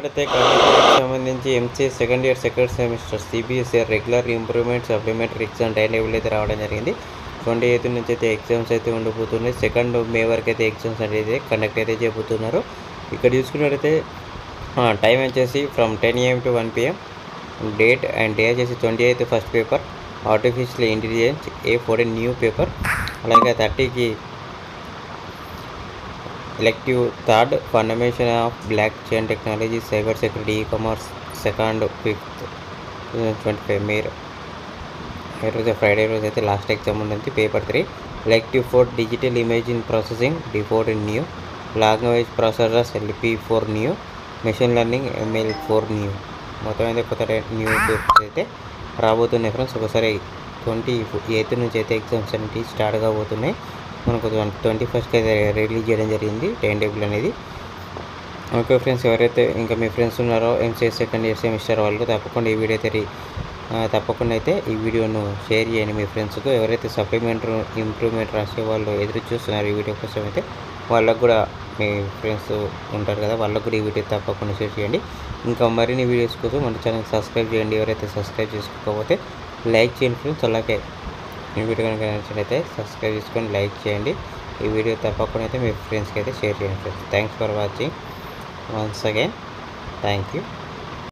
అయితే కంప్యూటర్కి సంబంధించి MCA second year second semester CBSE regular improvement supplementary exam time table అయితే రావడం జరిగింది. 28 నుంచి అయితే ఎగ్జామ్స్ అయితే ఉండిపోతున్నాయి. 2 మే వరకు అయితే ఎగ్జామ్స్ అనేది కండక్ట్ అయితే చేయబోతున్నారు. ఇక్కడ చూసుకున్నట్టయితే టైం వచ్చేసి from 10 AM to 1 PM. Date and day వచ్చేసి 28 first paper artificial intelligence A14 new paper. అలాగే 30కి elective third fundamental of blockchain technology cyber security e-commerce 2nd 5th 2025 May రోజు ఫ్రైడే రోజు అయితే లాస్ట్ ఎగ్జామ్ ఉంటుంది. Paper 3 elective 4 digital imaging processing D14 new language processors LP4 new machine learning ML4 new. మొత్తం అయితే కొత్త new papers అయితే రాబోతున్నాయి friends. ఒకసారి 28 నుంచి అయితే ఎగ్జామ్స్ అనేవి స్టార్ట్ కాబోతున్నాయి. మనకు 21st అయితే రిలీజ్ చేయడం జరిగింది టైం టేబుల్ అనేది. ఓకే ఫ్రెండ్స్, ఎవరైతే ఇంకా మీ ఫ్రెండ్స్ ఉన్నారో ఎంసీఏ సెకండ్ ఇయర్ సెమిస్టర్ వాళ్ళు తప్పకుండా ఈ వీడియోను షేర్ చేయండి మీ ఫ్రెండ్స్కు. ఎవరైతే సప్లిమెంటరీ ఇంప్రూవ్మెంట్ రాసే వాళ్ళు ఎదురు చూస్తున్నారు ఈ వీడియో కోసం అయితే వాళ్ళకు కూడా మీ ఫ్రెండ్స్ ఉంటారు కదా, వాళ్ళకు కూడా ఈ వీడియో తప్పకుండా షేర్ చేయండి. ఇంకా మరిన్ని వీడియోస్ కోసం మన ఛానల్ సబ్స్క్రైబ్ చేయండి. ఎవరైతే సబ్స్క్రైబ్ చేసుకోకపోతే లైక్ చేయండి ఫ్రెండ్స్. అలాగే ఈ వీడియో కనుక నచ్చినట్లయితే సబ్స్క్రైబ్ చేసుకొని లైక్ చేయండి. ఈ వీడియో తప్పకుండా అయితే మీ ఫ్రెండ్స్కి అయితే షేర్ చేయండి friends. Thanks for watching once again. Thank you.